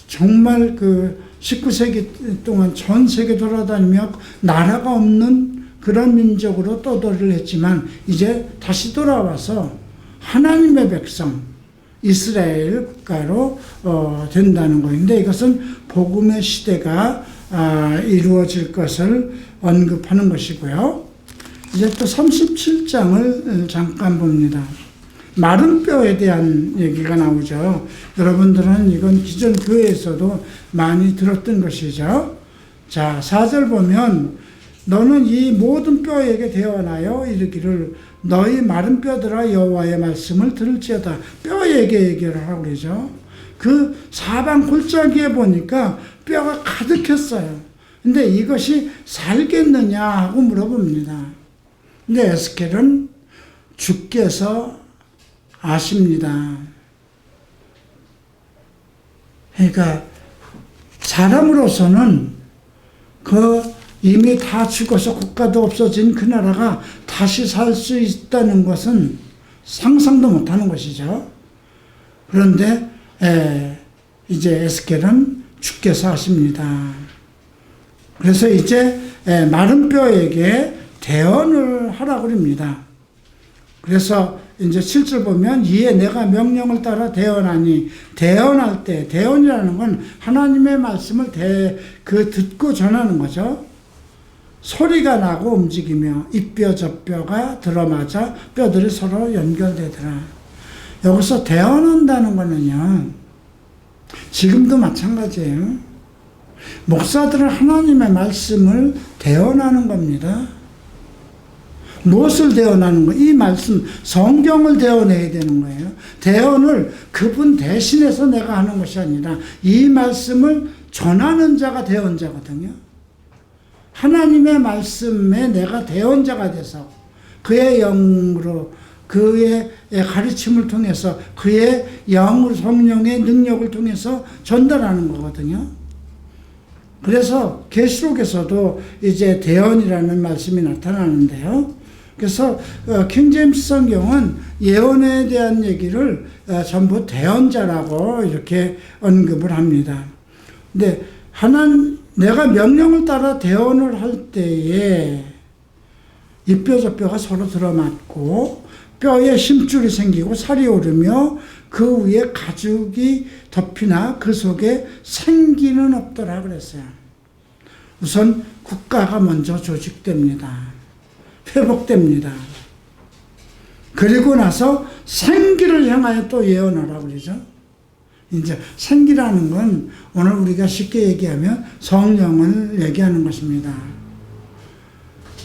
정말 그 19세기 동안 전 세계 돌아다니며 나라가 없는 그런 민족으로 떠돌이를 했지만 이제 다시 돌아와서 하나님의 백성 이스라엘 국가로 된다는 것인데 이것은 복음의 시대가 이루어질 것을 언급하는 것이고요. 이제 또 37장을 잠깐 봅니다. 마른 뼈에 대한 얘기가 나오죠. 여러분들은 이건 기존 교회에서도 많이 들었던 것이죠. 자, 4절 보면 너는 이 모든 뼈에게 대언하여 이르기를 너희 마른 뼈들아 여호와의 말씀을 들을지어다. 뼈에게 얘기를 하고 그러죠. 그 사방 골짜기에 보니까 뼈가 가득했어요. 근데 이것이 살겠느냐 하고 물어봅니다. 근데 에스겔은 주께서 아십니다. 그러니까 사람으로서는 그 이미 다 죽어서 국가도 없어진 그 나라가 다시 살 수 있다는 것은 상상도 못하는 것이죠. 그런데 이제 에스겔은 주께서 아십니다. 그래서 이제 마른 뼈에게 대언을 하라고 합니다. 그래서 이제 7절 보면 이에 내가 명령을 따라 대언하니 대언할 때 대언이라는 건 하나님의 말씀을 듣고 전하는 거죠. 소리가 나고 움직이며 이뼈 저뼈가 들어맞아 뼈들이 서로 연결되더라. 여기서 대언한다는 거는요. 지금도 마찬가지예요. 목사들은 하나님의 말씀을 대언하는 겁니다. 무엇을 대언하는 거예요? 이 말씀, 성경을 대언해야 되는 거예요. 대언을 그분 대신해서 내가 하는 것이 아니라 이 말씀을 전하는 자가 대언자거든요. 하나님의 말씀에 내가 대언자가 돼서 그의 영으로 그의 가르침을 통해서 그의 영으로 성령의 능력을 통해서 전달하는 거거든요. 그래서 계시록에서도 이제 대언이라는 말씀이 나타나는데요. 그래서 킹제임스 성경은 예언에 대한 얘기를 전부 대언자라고 이렇게 언급을 합니다. 근데 내가 명령을 따라 대언을 할 때에 이뼈 저뼈가 서로 들어맞고 뼈에 힘줄이 생기고 살이 오르며 그 위에 가죽이 덮이나 그 속에 생기는 없더라 그랬어요. 우선 국가가 먼저 조직됩니다. 회복됩니다. 그리고 나서 생기를 향하여 또 예언하라고 그러죠. 이제 생기라는 건 오늘 우리가 쉽게 얘기하면 성령을 얘기하는 것입니다.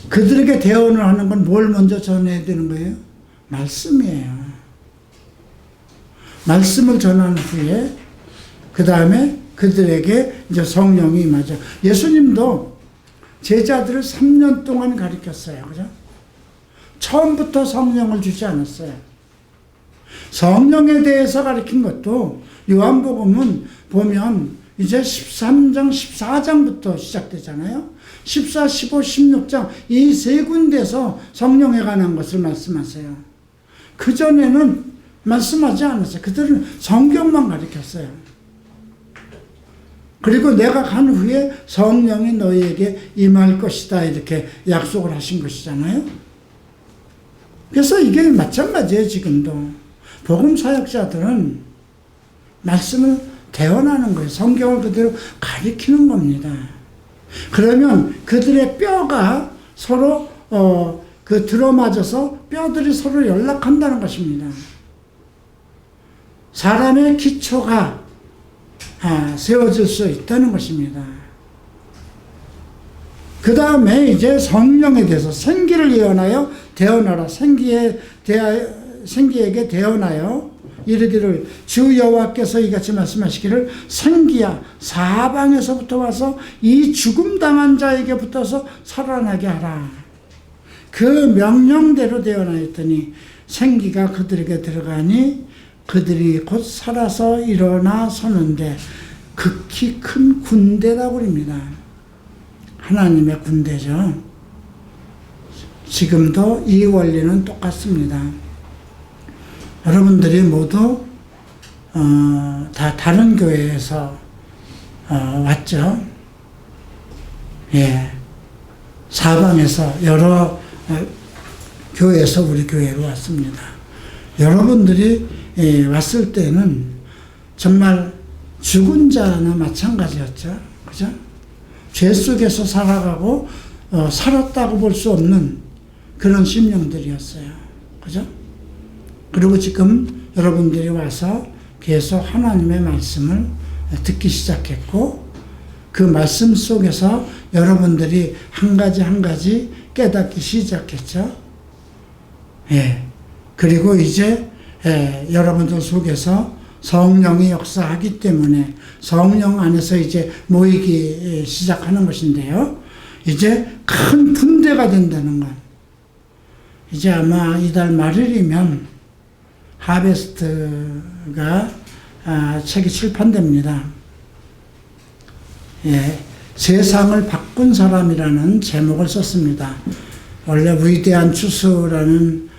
그들에게 대언을 하는 건 뭘 먼저 전해야 되는 거예요? 말씀이에요. 말씀을 전한 후에 그 다음에 그들에게 이제 성령이 임하죠. 예수님도 제자들을 3년 동안 가르쳤어요. 그죠? 처음부터 성령을 주지 않았어요. 성령에 대해서 가르친 것도 요한복음은 보면 이제 13장, 14장부터 시작되잖아요. 14, 15, 16장 이 세 군데서 성령에 관한 것을 말씀하세요. 그전에는 말씀하지 않았어요. 그들은 성경만 가르쳤어요. 그리고 내가 간 후에 성령이 너희에게 임할 것이다 이렇게 약속을 하신 것이잖아요. 그래서 이게 마찬가지예요. 지금도 복음 사역자들은 말씀을 대언하는 거예요. 성경을 그대로 가리키는 겁니다. 그러면 그들의 뼈가 서로 들어맞아서 뼈들이 서로 연락한다는 것입니다. 사람의 기초가 세워질 수 있다는 것입니다. 그 다음에 이제 성령에 대해서 생기를 예언하여 대언하라. 생기에게 대언하여 이르기를 주 여호와께서 이같이 말씀하시기를 생기야 사방에서부터 와서 이 죽음 당한 자에게 붙어서 살아나게 하라. 그 명령대로 대언하였더니 생기가 그들에게 들어가니 그들이 곧 살아서 일어나 서는데 극히 큰 군대라고 그럽니다. 하나님의 군대죠. 지금도 이 원리는 똑같습니다. 여러분들이 모두 다 다른 교회에서 왔죠. 예, 사방에서 여러 교회에서 우리 교회로 왔습니다. 여러분들이 왔을 때는 정말 죽은 자나 마찬가지였죠. 그죠? 죄 속에서 살아가고 살았다고 볼 수 없는 그런 심령들이었어요. 그죠? 그리고 지금 여러분들이 와서 계속 하나님의 말씀을 듣기 시작했고 그 말씀 속에서 여러분들이 한 가지 한 가지 깨닫기 시작했죠. 예. 그리고 이제 여러분들 속에서 성령이 역사하기 때문에 성령 안에서 이제 모이기 시작하는 것인데요. 이제 큰 군대가 된다는 것. 이제 아마 이달 말일이면 하베스트가 책이 출판됩니다. 예, 세상을 바꾼 사람이라는 제목을 썼습니다. 원래 위대한 추수라는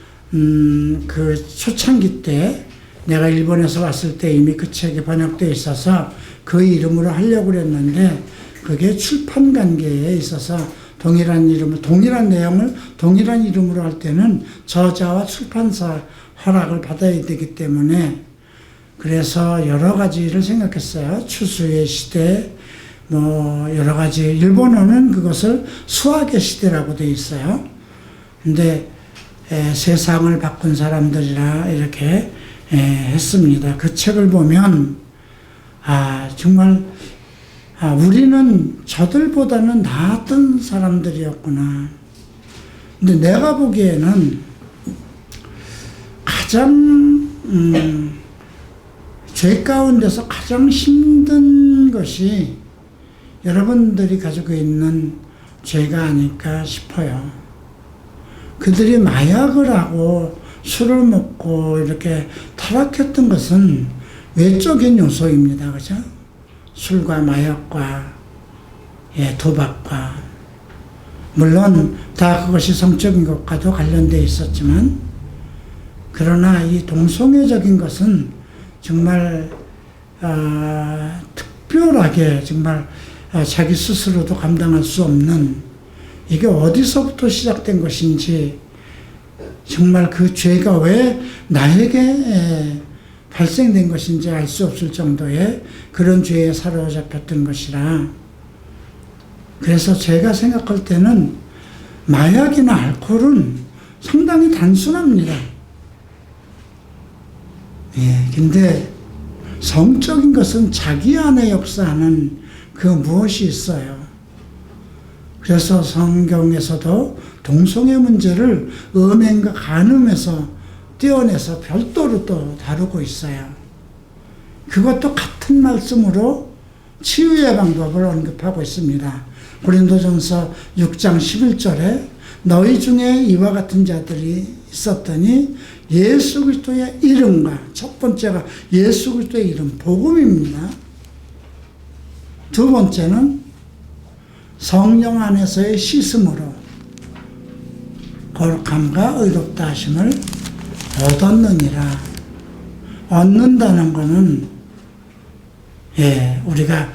그 초창기 때 내가 일본에서 왔을 때 이미 그 책이 번역되어 있어서 그 이름으로 하려고 그랬는데 그게 출판 관계에 있어서 동일한 내용을 동일한 이름으로 할 때는 저자와 출판사 허락을 받아야 되기 때문에 그래서 여러 가지를 생각했어요. 추수의 시대, 여러 가지. 일본어는 그것을 수학의 시대라고 되어 있어요. 근데 세상을 바꾼 사람들이라 이렇게 했습니다. 그 책을 보면 정말 우리는 저들보다는 나았던 사람들이었구나. 근데 내가 보기에는 가장 죄 가운데서 가장 힘든 것이 여러분들이 가지고 있는 죄가 아닐까 싶어요. 그들이 마약을 하고 술을 먹고 이렇게 타락했던 것은 외적인 요소입니다. 그죠? 술과 마약과 도박과 물론 다 그것이 성적인 것과도 관련되어 있었지만 그러나 이 동성애적인 것은 정말 특별하게 정말 자기 스스로도 감당할 수 없는 이게 어디서부터 시작된 것인지 정말 그 죄가 왜 나에게 발생된 것인지 알 수 없을 정도의 그런 죄에 사로잡혔던 것이라 그래서 제가 생각할 때는 마약이나 알코올은 상당히 단순합니다. 근데 성적인 것은 자기 안에 역사하는 그 무엇이 있어요. 그래서 성경에서도 동성애 문제를 음행과 간음에서 떼어내서 별도로 또 다루고 있어요. 그것도 같은 말씀으로 치유의 방법을 언급하고 있습니다. 고린도전서 6장 11절에 너희 중에 이와 같은 자들이 있었더니 예수 그리스도의 이름과 첫 번째가 예수 그리스도의 이름 복음입니다. 두 번째는 성령 안에서의 씻음으로 거룩함과 의롭다 하심을 얻었느니라. 얻는다는 것은 우리가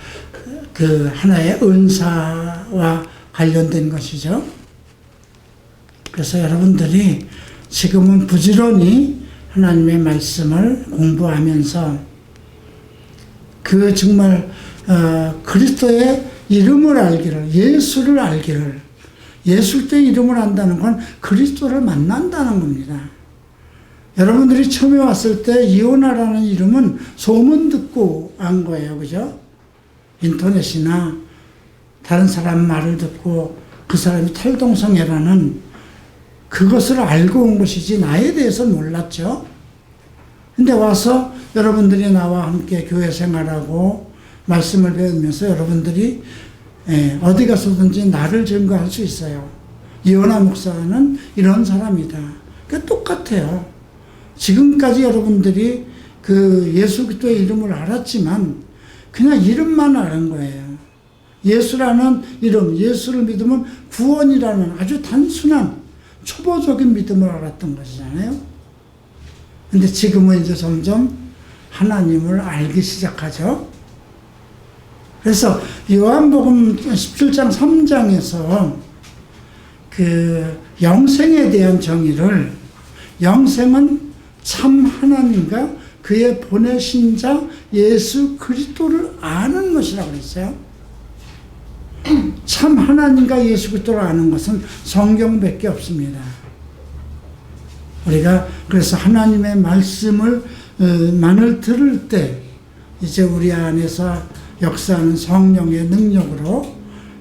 그 하나의 은사와 관련된 것이죠. 그래서 여러분들이 지금은 부지런히 하나님의 말씀을 공부하면서 그 정말 그리스도의 이름을 알기를, 예수를 알기를, 예수의 이름을 안다는 건 그리스도를 만난다는 겁니다. 여러분들이 처음에 왔을 때 이오나라는 이름은 소문 듣고 안 거예요. 그죠? 인터넷이나 다른 사람 말을 듣고 그 사람이 탈동성애라는 그것을 알고 온 것이지 나에 대해서는 몰랐죠. 근데 와서 여러분들이 나와 함께 교회 생활하고 말씀을 배우면서 여러분들이 어디 가서든지 나를 증거할 수 있어요. 이원하 목사는 이런 사람이다. 그 똑같아요. 지금까지 여러분들이 그 예수 그리스도의 이름을 알았지만 그냥 이름만 아는 거예요. 예수라는 이름, 예수를 믿으면 구원이라는 아주 단순한 초보적인 믿음을 알았던 것이잖아요. 근데 지금은 이제 점점 하나님을 알기 시작하죠. 그래서 요한복음 17장 3장에서 그 영생에 대한 정의를, 영생은 참 하나님과 그의 보내신 자 예수 그리스도를 아는 것이라고 그랬어요. 참 하나님과 예수 그리스도를 아는 것은 성경밖에 없습니다. 우리가 그래서 하나님의 말씀을 만을 들을 때 이제 우리 안에서 역사하는 성령의 능력으로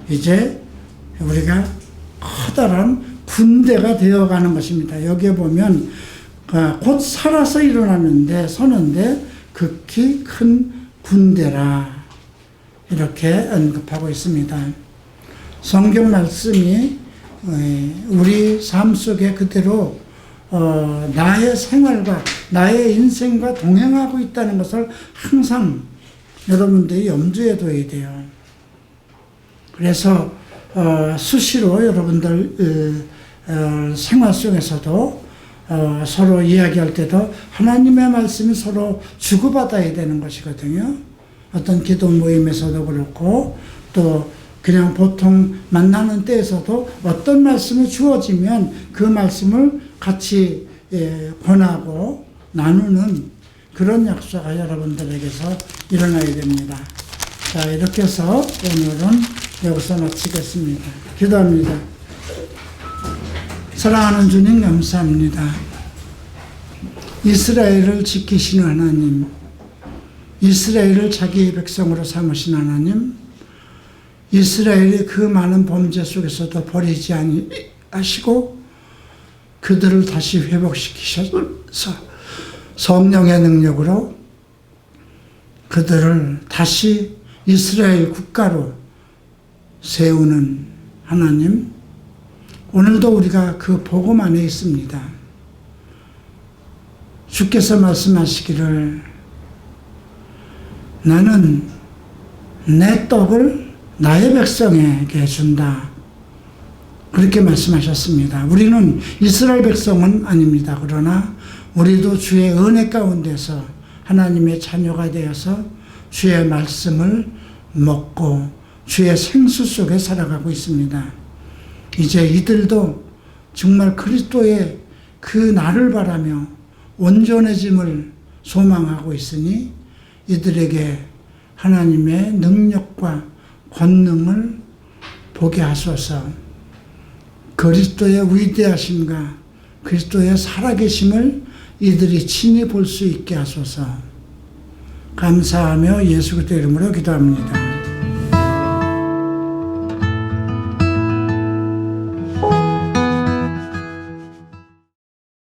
이제 우리가 커다란 군대가 되어가는 것입니다. 여기에 보면 곧 살아서 일어나는데 서는데 극히 큰 군대라 이렇게 언급하고 있습니다. 성경 말씀이 우리 삶 속에 그대로 나의 생활과 나의 인생과 동행하고 있다는 것을 항상 여러분들이 염두에 둬야 돼요. 그래서 수시로 여러분들 생활 속에서도 서로 이야기할 때도 하나님의 말씀이 서로 주고받아야 되는 것이거든요. 어떤 기도 모임에서도 그렇고 또 그냥 보통 만나는 때에서도 어떤 말씀이 주어지면 그 말씀을 같이 권하고 나누는 그런 약속이 여러분들에게서 일어나야 됩니다. 자, 이렇게 해서 오늘은 여기서 마치겠습니다. 기도합니다. 사랑하는 주님 감사합니다. 이스라엘을 지키시는 하나님, 이스라엘을 자기의 백성으로 삼으신 하나님, 이스라엘의 그 많은 범죄 속에서도 버리지 아니하시고 그들을 다시 회복시키셔서 성령의 능력으로 그들을 다시 이스라엘 국가로 세우는 하나님, 오늘도 우리가 그 복음 안에 있습니다. 주께서 말씀하시기를 나는 내 떡을 나의 백성에게 준다. 그렇게 말씀하셨습니다. 우리는 이스라엘 백성은 아닙니다. 그러나 우리도 주의 은혜 가운데서 하나님의 자녀가 되어서 주의 말씀을 먹고 주의 생수 속에 살아가고 있습니다. 이제 이들도 정말 그리스도의 그 날을 바라며 온전해짐을 소망하고 있으니 이들에게 하나님의 능력과 권능을 보게 하소서. 그리스도의 위대하심과 그리스도의 살아계심을 이들이 친히 볼 수 있게 하소서. 감사하며 예수 그리스도 이름으로 기도합니다.